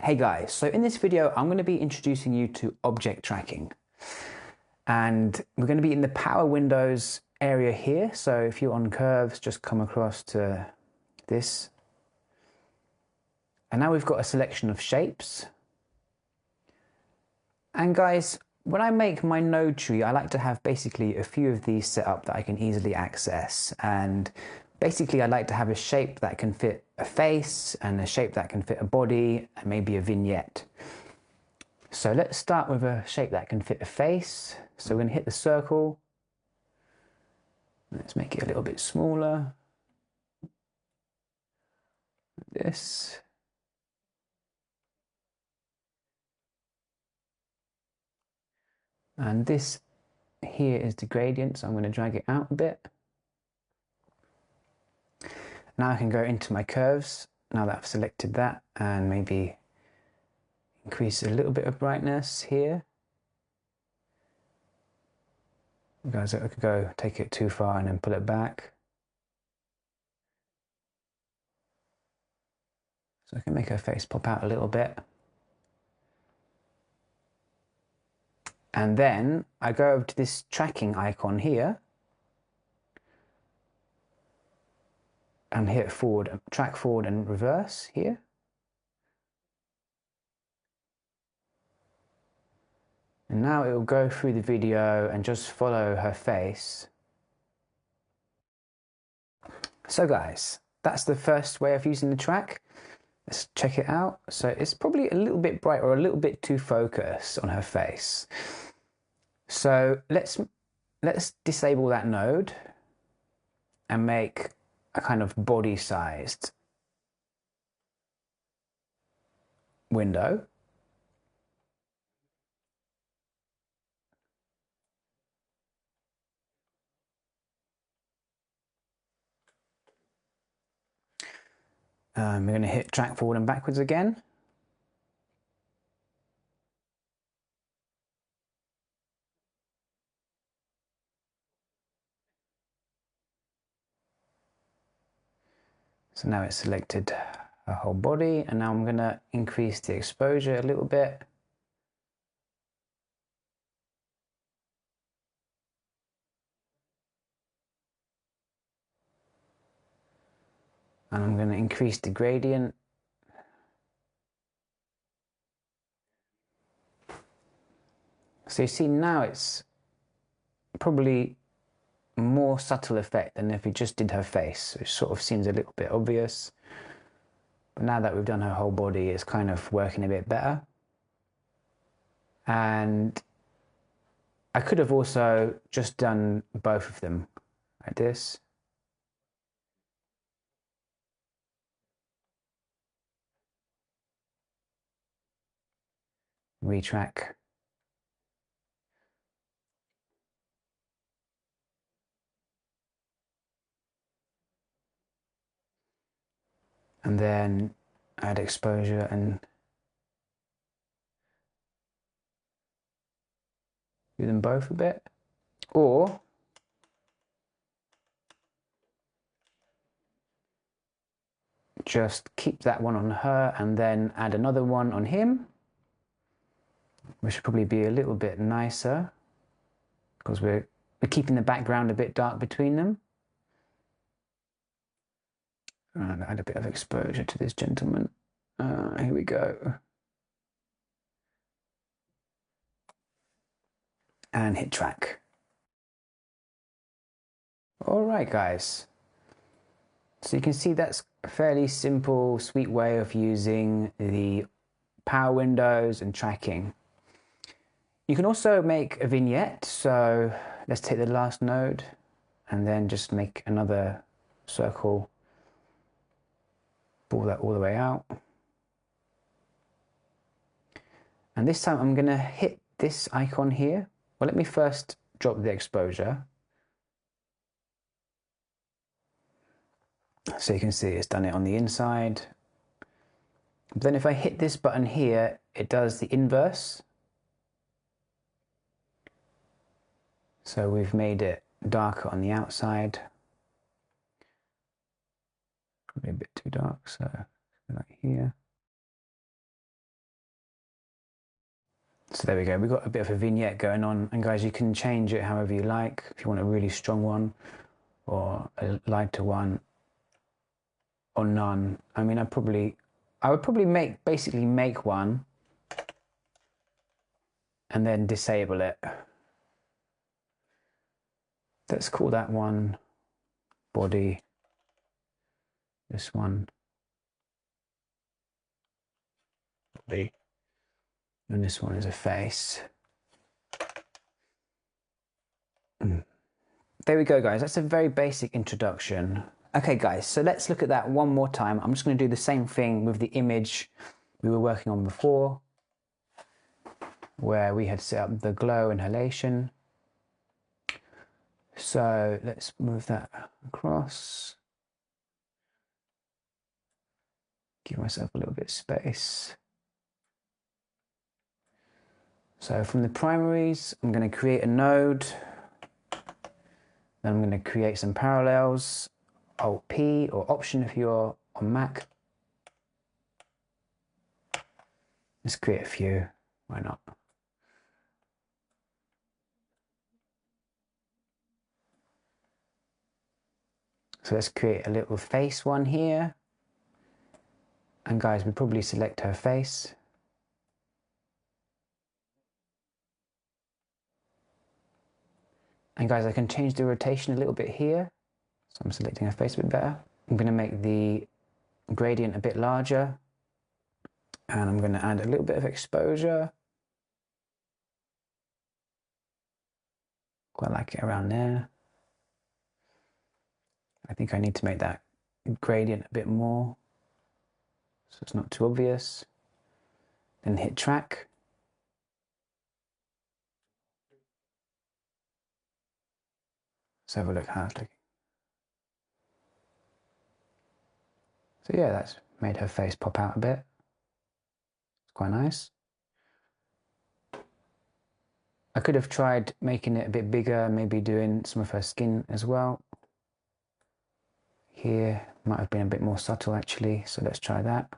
Hey guys, so in this video I'm going to be introducing you to object tracking, and we're going to be in the power windows area here. So if you're on curves, just come across to this, and now we've got a selection of shapes. And guys, when I make my node tree, I like to have basically a few of these set up that I can easily access. And basically I like to have a shape that can fit a face and a shape that can fit a body and maybe a vignette. So let's start with a shape that can fit a face. So we're going to hit the circle. Let's make it a little bit smaller. This. And this here is the gradient, so I'm going to drag it out a bit. Now I can go into my curves, now that I've selected that, and maybe increase a little bit of brightness here. Because I could go take it too far and then pull it back. So I can make her face pop out a little bit. And then I go over to this tracking icon here and hit forward, track forward and reverse here. And now it will go through the video and just follow her face. So guys, that's the first way of using the track. Let's check it out. So it's probably a little bit bright or a little bit too focused on her face. So let's disable that node and make a kind of body-sized window. We're going to hit track forward and backwards again. So now it's selected her whole body, and now I'm going to increase the exposure a little bit. And I'm going to increase the gradient. So you see now it's probably more subtle effect than if we just did her face, which sort of seems a little bit obvious. But now that we've done her whole body, it's kind of working a bit better. And I could have also just done both of them like this. Retrack. And then add exposure and do them both a bit. Or just keep that one on her and then add another one on him, which should probably be a little bit nicer because we're keeping the background a bit dark between them. And add a bit of exposure to this gentleman. Here we go. And hit track. All right, guys. So you can see that's a fairly simple, sweet way of using the power windows and tracking. You can also make a vignette. So let's take the last node and then just make another circle. Pull that all the way out. And this time I'm going to hit this icon here. Well, let me first drop the exposure. So you can see it's done it on the inside. But then if I hit this button here, it does the inverse. So we've made it darker on the outside. Probably a bit too dark, so like here. So there we go, we've got a bit of a vignette going on, and guys, you can change it however you like. If you want a really strong one or a lighter one or none. I mean, I would probably basically make one and then disable it. Let's call that one body, this one body, and this one is a face. There we go, guys. That's a very basic introduction. Okay, guys, so let's look at that one more time. I'm just going to do the same thing with the image we were working on before, where we had set up the glow inhalation. So let's move that across. Give myself a little bit of space. So from the primaries, I'm going to create a node. Then I'm going to create some parallels, Alt-P or Option if you're on Mac. Let's create a few, why not? So let's create a little face one here. And guys, we probably select her face. And guys, I can change the rotation a little bit here. So I'm selecting her face a bit better. I'm going to make the gradient a bit larger. And I'm going to add a little bit of exposure. Quite like it around there. I think I need to make that gradient a bit more, so it's not too obvious. Then hit track. Let's have a look how it's looking. So yeah, that's made her face pop out a bit. It's quite nice. I could have tried making it a bit bigger, maybe doing some of her skin as well. Here might have been a bit more subtle actually, so let's try that.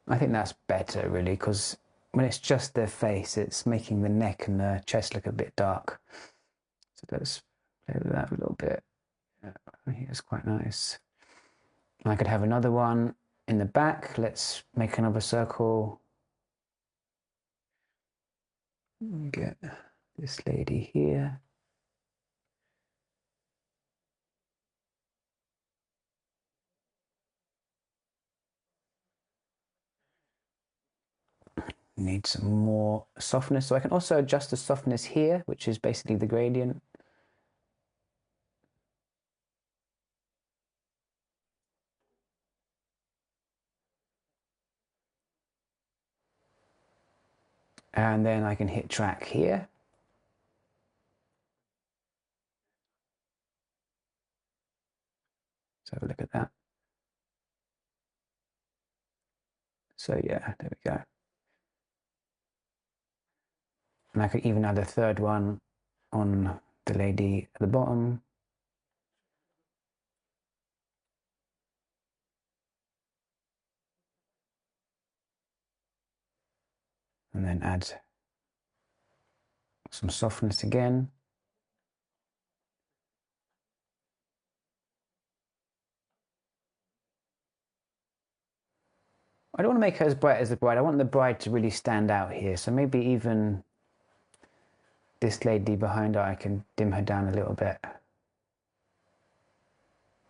I think that's better really, because when it's just their face, it's making the neck and the chest look a bit dark. So let's play with that a little bit. Yeah, I think it's quite nice. And I could have another one in the back. Let's make another circle. Get this lady here. Need some more softness. So I can also adjust the softness here, which is basically the gradient. And then I can hit track here. Let's have a look at that. So yeah, there we go. And I could even add a third one on the lady at the bottom. And then add some softness again. I don't want to make her as bright as the bride. I want the bride to really stand out here. So maybe even this lady behind her, I can dim her down a little bit. I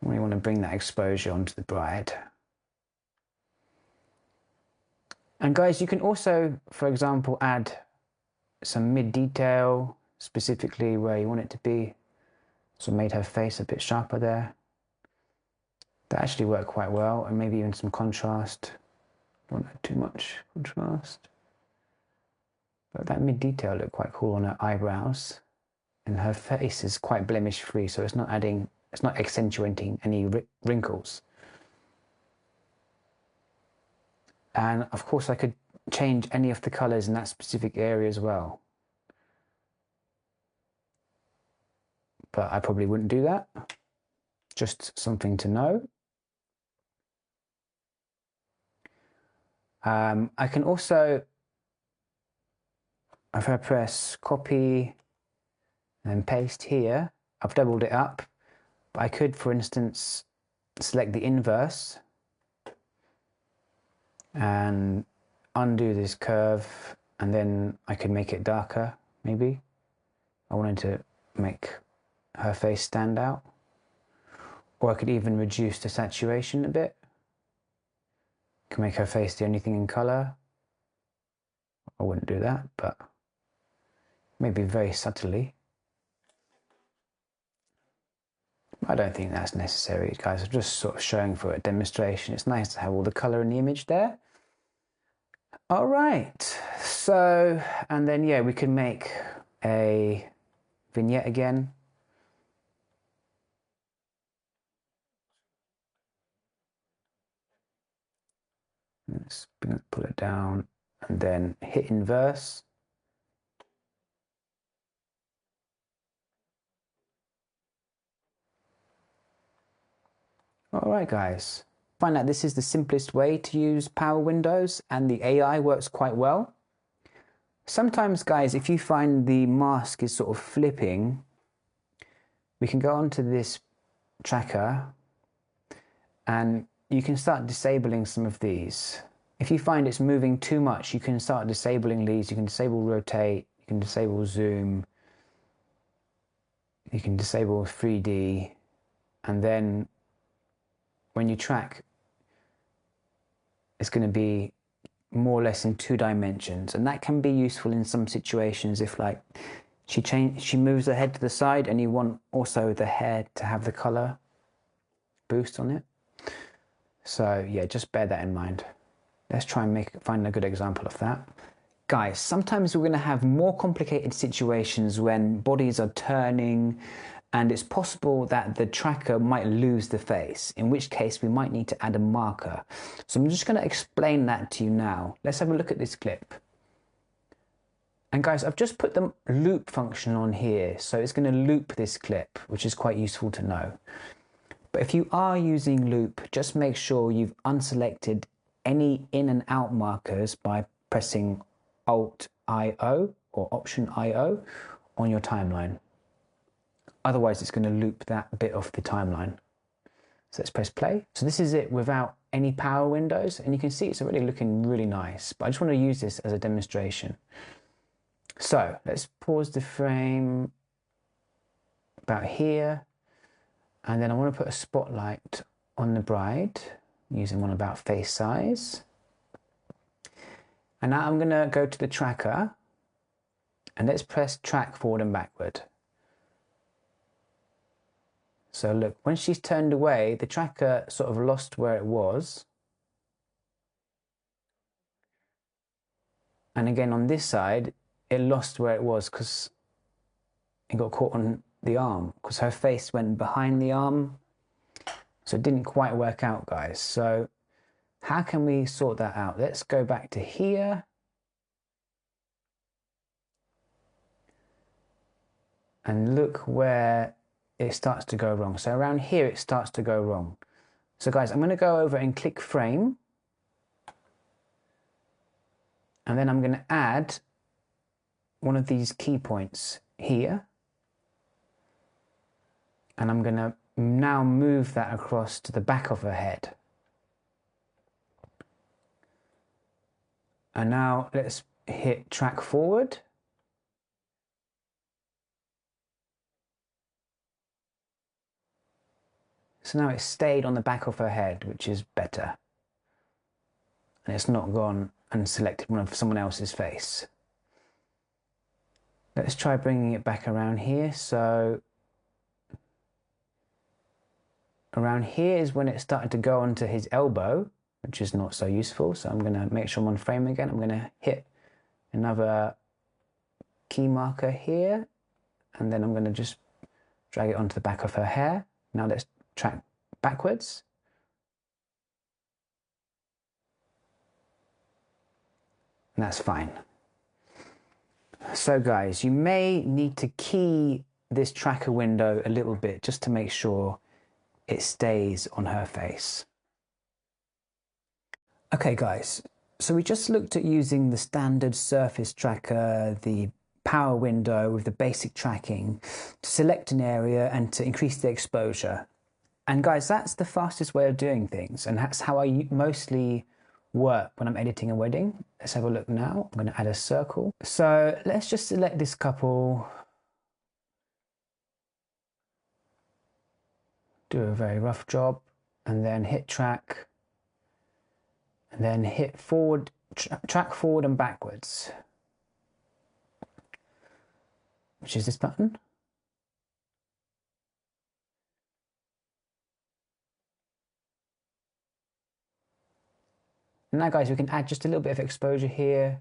really want to bring that exposure onto the bride. And guys, you can also, for example, add some mid-detail, specifically where you want it to be. So made her face a bit sharper there. That actually worked quite well, and maybe even some contrast. Don't add too much contrast. But that mid-detail looked quite cool on her eyebrows. And her face is quite blemish-free, so it's not accentuating any wrinkles. And of course I could change any of the colors in that specific area as well. But I probably wouldn't do that. Just something to know. I can also, if I press copy and paste here, I've doubled it up, but I could, for instance, select the inverse and undo this curve, and then I could make it darker, maybe. I wanted to make her face stand out. Or I could even reduce the saturation a bit. Can make her face the only thing in color. I wouldn't do that, but maybe very subtly. I don't think that's necessary, guys. I'm just sort of showing for a demonstration. It's nice to have all the color in the image there. All right, so, and then yeah, we can make a vignette again. Let's pull it down and then hit inverse. All right, guys. Find out this is the simplest way to use Power Windows, and the AI works quite well. Sometimes, guys, if you find the mask is sort of flipping, we can go onto this tracker and you can start disabling some of these. If you find it's moving too much, you can start disabling these. You can disable rotate, you can disable zoom, you can disable 3D, and then when you track, it's going to be more or less in 2 dimensions, and that can be useful in some situations if, like, she moves her head to the side and you want also the hair to have the color boost on it. So yeah, just bear that in mind. Let's try and find a good example of that. Guys, sometimes we're going to have more complicated situations when bodies are turning, and it's possible that the tracker might lose the face, in which case we might need to add a marker. So I'm just going to explain that to you now. Let's have a look at this clip. And guys, I've just put the loop function on here, so it's going to loop this clip, which is quite useful to know. But if you are using loop, just make sure you've unselected any in and out markers by pressing Alt-IO or Option-IO on your timeline. Otherwise, it's going to loop that bit off the timeline. So let's press play. So this is it without any Power Windows, and you can see it's already looking really nice, but I just want to use this as a demonstration. So let's pause the frame about here, and then I want to put a spotlight on the bride using one about face size. And now I'm going to go to the tracker, and let's press track forward and backward. So look, when she's turned away, the tracker sort of lost where it was. And again on this side, it lost where it was because it got caught on the arm, because her face went behind the arm. So it didn't quite work out, guys. So how can we sort that out? Let's go back to here. And look where it starts to go wrong. So around here, it starts to go wrong. So guys, I'm going to go over and click frame. And then I'm going to add one of these key points here. And I'm going to now move that across to the back of her head. And now let's hit track forward. So now it's stayed on the back of her head, which is better. And it's not gone and selected one of someone else's face. Let's try bringing it back around here. So around here is when it started to go onto his elbow, which is not so useful. So I'm going to make sure I'm on frame again. I'm going to hit another key marker here, and then I'm going to just drag it onto the back of her hair. Now let's track backwards. And that's fine. So guys, you may need to key this tracker window a little bit just to make sure it stays on her face. Okay guys, So we just looked at using the standard surface tracker, the power window with the basic tracking to select an area and to increase the exposure. And guys, that's the fastest way of doing things, and that's how I mostly work when I'm editing a wedding. Let's have a look now. I'm going to add a circle. So let's just select this couple. Do a very rough job, and then hit track, and then hit forward, track forward and backwards, which is this button. And now guys, we can add just a little bit of exposure here.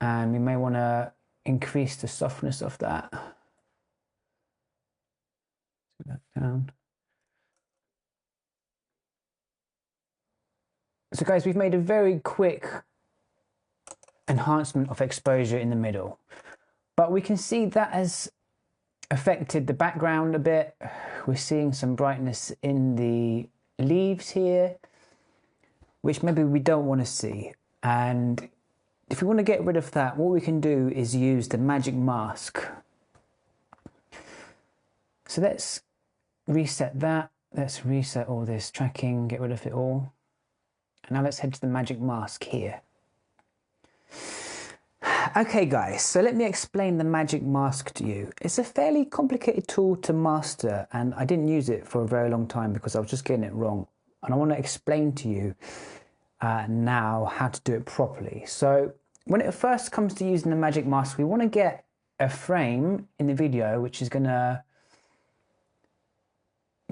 And we may want to increase the softness of that. That down. So guys, we've made a very quick enhancement of exposure in the middle, but we can see that has affected the background a bit. We're seeing some brightness in the leaves here, which maybe we don't want to see. And if we want to get rid of that, what we can do is use the magic mask. So let's reset that. Let's reset all this tracking, get rid of it all. And now let's head to the magic mask here. Okay guys, so let me explain the magic mask to you. It's a fairly complicated tool to master, and I didn't use it for a very long time because I was just getting it wrong. And I want to explain to you now how to do it properly. So when it first comes to using the magic mask, we want to get a frame in the video which is going to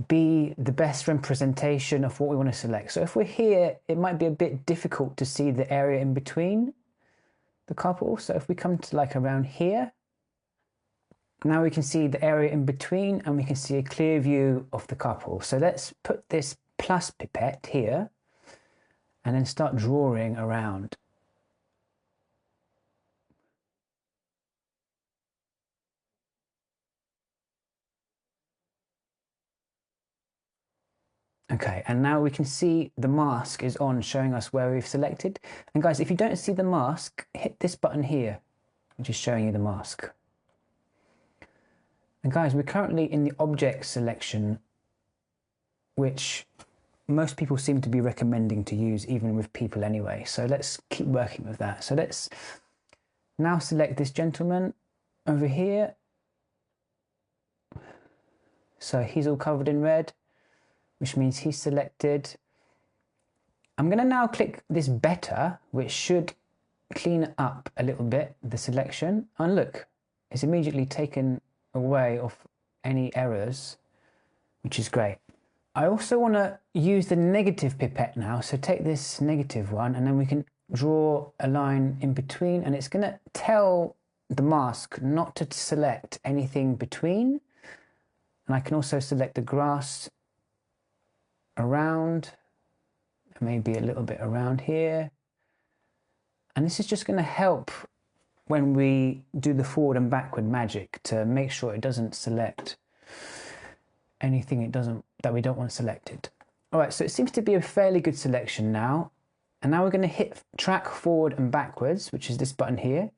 be the best representation of what we want to select. So if we're here, it might be a bit difficult to see the area in between the couple. So if we come to like around here, now we can see the area in between and we can see a clear view of the couple. So let's put this plus pipette here and then start drawing around. Okay, and now we can see the mask is on, showing us where we've selected. And guys, if you don't see the mask, hit this button here, which is showing you the mask. And guys, we're currently in the object selection, which most people seem to be recommending to use even with people anyway. So let's keep working with that. So let's now select this gentleman over here. So he's all covered in red, which means he's selected. I'm going to now click this better, which should clean up a little bit the selection. And look, it's immediately taken away of any errors, which is great. I also want to use the negative pipette now. So take this negative one and then we can draw a line in between, and it's going to tell the mask not to select anything between. And I can also select the grass around, maybe a little bit around here. And this is just going to help when we do the forward and backward magic to make sure it doesn't select anything that we don't want selected. All right, so it seems to be a fairly good selection now. And now we're going to hit track forward and backwards, which is this button here.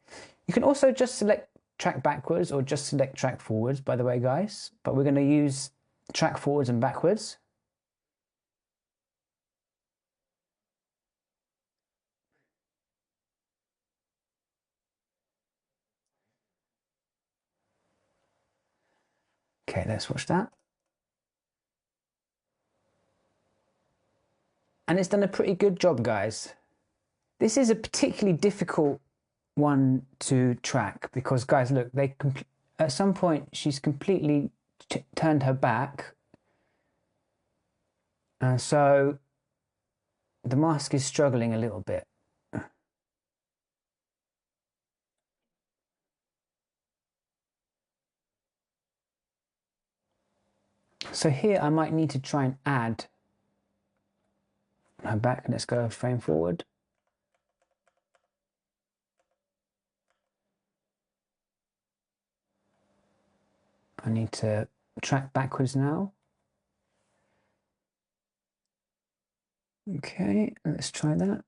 You can also just select track backwards or just select track forwards, by the way, guys. But we're going to use track forwards and backwards. Okay, let's watch that. And it's done a pretty good job, guys. This is a particularly difficult one to track because, guys, look, at some point she's completely turned her back, and so the mask is struggling a little bit. So here I might need to try and add her back. Let's go a frame forward. I need to track backwards now. Okay, let's try that.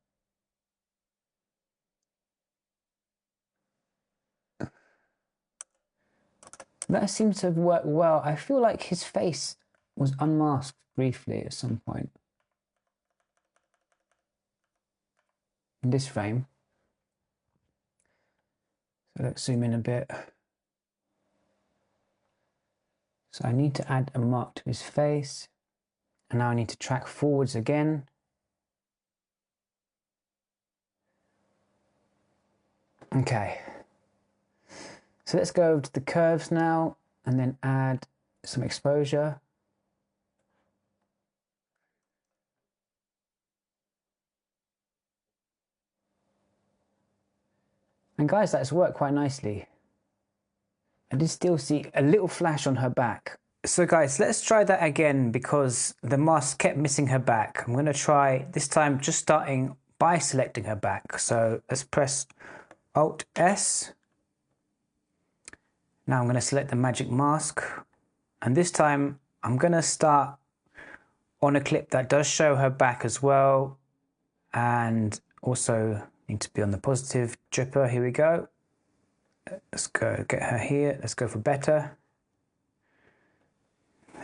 That seems to have worked well. I feel like his face was unmasked briefly at some point in this frame. So let's zoom in a bit. So I need to add a mark to his face. And now I need to track forwards again. Okay. So let's go over to the curves now and then add some exposure. And guys, that's worked quite nicely. I did still see a little flash on her back. So guys, let's try that again because the mask kept missing her back. I'm going to try this time just starting by selecting her back. So let's press Alt S. Now I'm going to select the magic mask. And this time I'm going to start on a clip that does show her back as well. And also need to be on the positive dripper. Here we go. Let's go get her here. Let's go for better.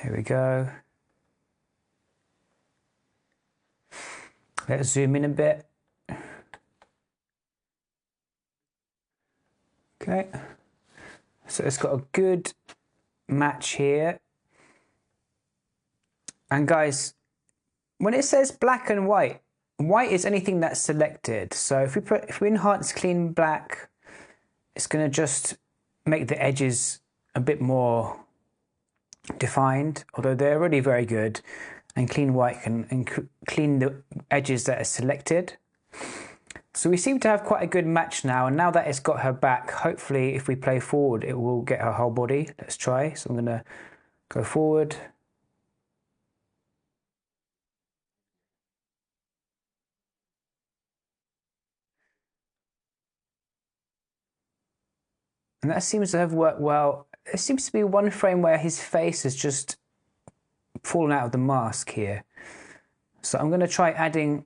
Here we go. Let's zoom in a bit. Okay. So it's got a good match here. And guys, when it says black and white, white is anything that's selected. So if we enhance clean black, it's going to just make the edges a bit more defined, although they're already very good. And clean white can clean the edges that are selected. So we seem to have quite a good match now, and now that it's got her back, hopefully if we play forward it will get her whole body. Let's try. So I'm going to go forward. And that seems to have worked well. There seems to be one frame where his face has just fallen out of the mask here. So I'm going to try adding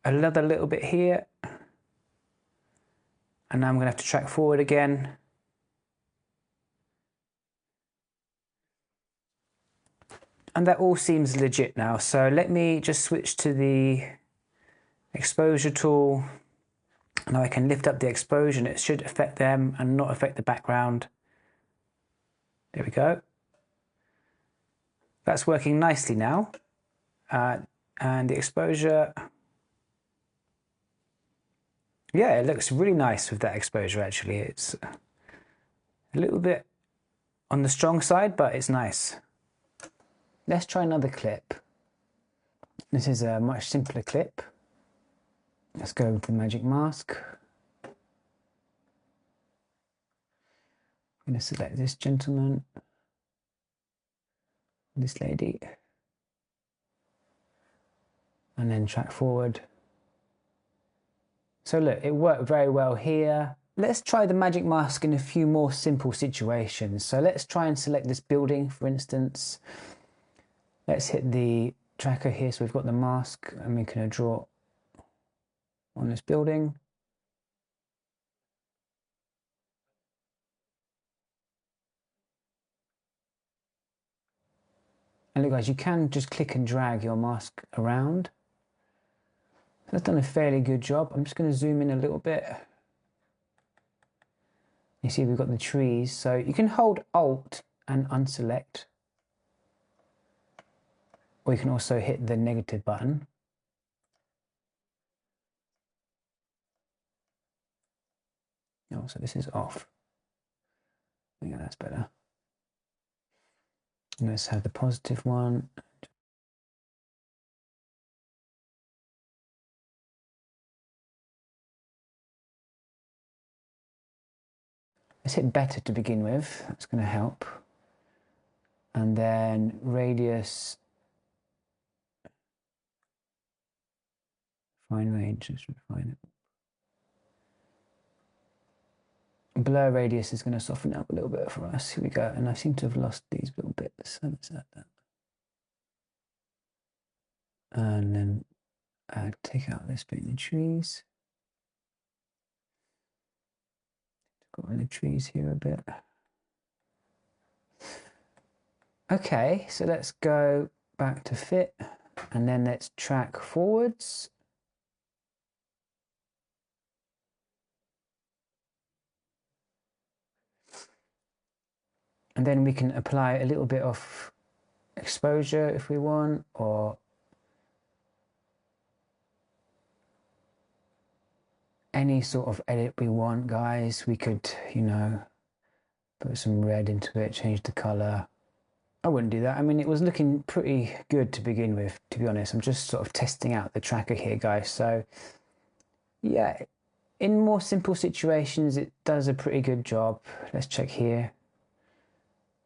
another little bit here. And now I'm going to have to track forward again. And that all seems legit now. So let me just switch to the exposure tool. Now I can lift up the exposure and it should affect them and not affect the background. There we go. That's working nicely now. And the exposure, yeah, it looks really nice with that exposure actually. It's a little bit on the strong side, but it's nice. Let's try another clip. This is a much simpler clip. Let's go with the magic mask. I'm going to select this gentleman, this lady, and then track forward. So look, it worked very well here. Let's try the magic mask in a few more simple situations. So let's try and select this building, for instance. Let's hit the tracker here. So we've got the mask and we're going to draw on this building. And look guys, you can just click and drag your mask around. That's done a fairly good job. I'm just going to zoom in a little bit. You see we've got the trees. So you can hold Alt and unselect. Or you can also hit the negative button. Oh, so this is off. Yeah, that's better. And let's have the positive one. Let's hit better to begin with. That's going to help. And then radius. Fine range, let's refine it. Blur radius is going to soften up a little bit for us. Here we go. And I seem to have lost these little bits. So let's add that. And then take out this bit in the trees. Got in the trees here a bit. Okay, so let's go back to fit and then let's track forwards. And then we can apply a little bit of exposure if we want, or any sort of edit we want, guys. We could, you know, put some red into it, change the color. I wouldn't do that. I mean, it was looking pretty good to begin with, to be honest. I'm just sort of testing out the tracker here, guys. So yeah, in more simple situations, it does a pretty good job. Let's check here.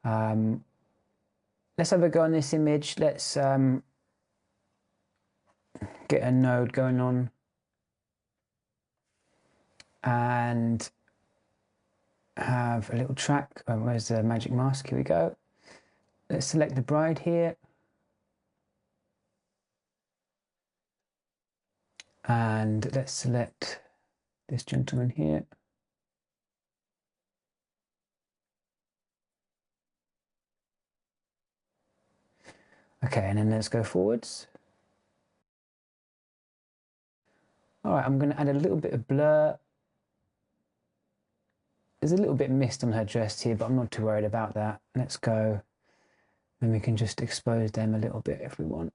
Let's have a go on this image. Let's get a node going on. And have a little track. Where's the magic mask? Here we go. Let's select the bride here. And let's select this gentleman here. Okay, and then let's go forwards. All right, I'm going to add a little bit of blur. There's a little bit mist on her dress here, but I'm not too worried about that. Let's go. Then we can just expose them a little bit if we want.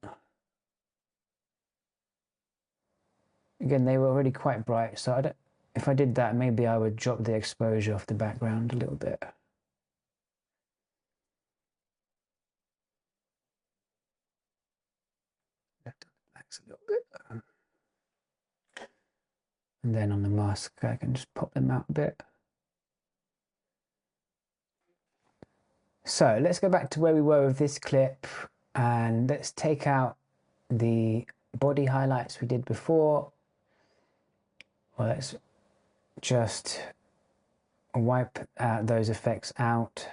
Again, they were already quite bright, so if I did that, maybe I would drop the exposure off the background a little bit. Left on the backs a little bit. And then on the mask, I can just pop them out a bit. So let's go back to where we were with this clip and let's take out the body highlights we did before. Well, let's just wipe those effects out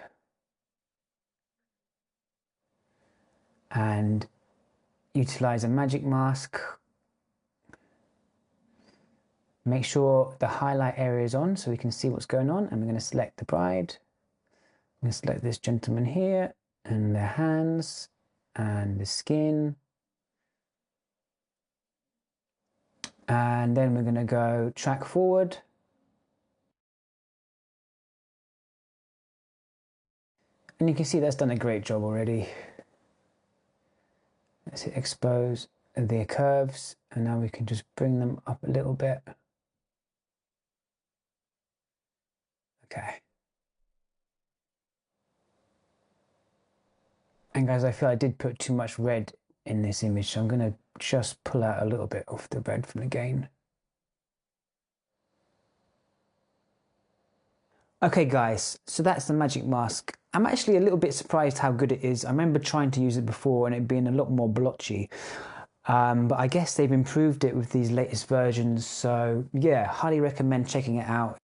and utilize a magic mask. Make sure the highlight area is on so we can see what's going on, and we're going to select the bride. I'm going to select this gentleman here and their hands and the skin. And then we're going to go track forward. And you can see that's done a great job already. Let's hit expose the curves, and now we can just bring them up a little bit. Okay. And guys, I feel I did put too much red in this image, so I'm going to just pull out a little bit of the red from the gain. Okay guys, so that's the magic mask. I'm actually a little bit surprised how good it is. I remember trying to use it before and it being a lot more blotchy. But I guess they've improved it with these latest versions. So yeah, highly recommend checking it out.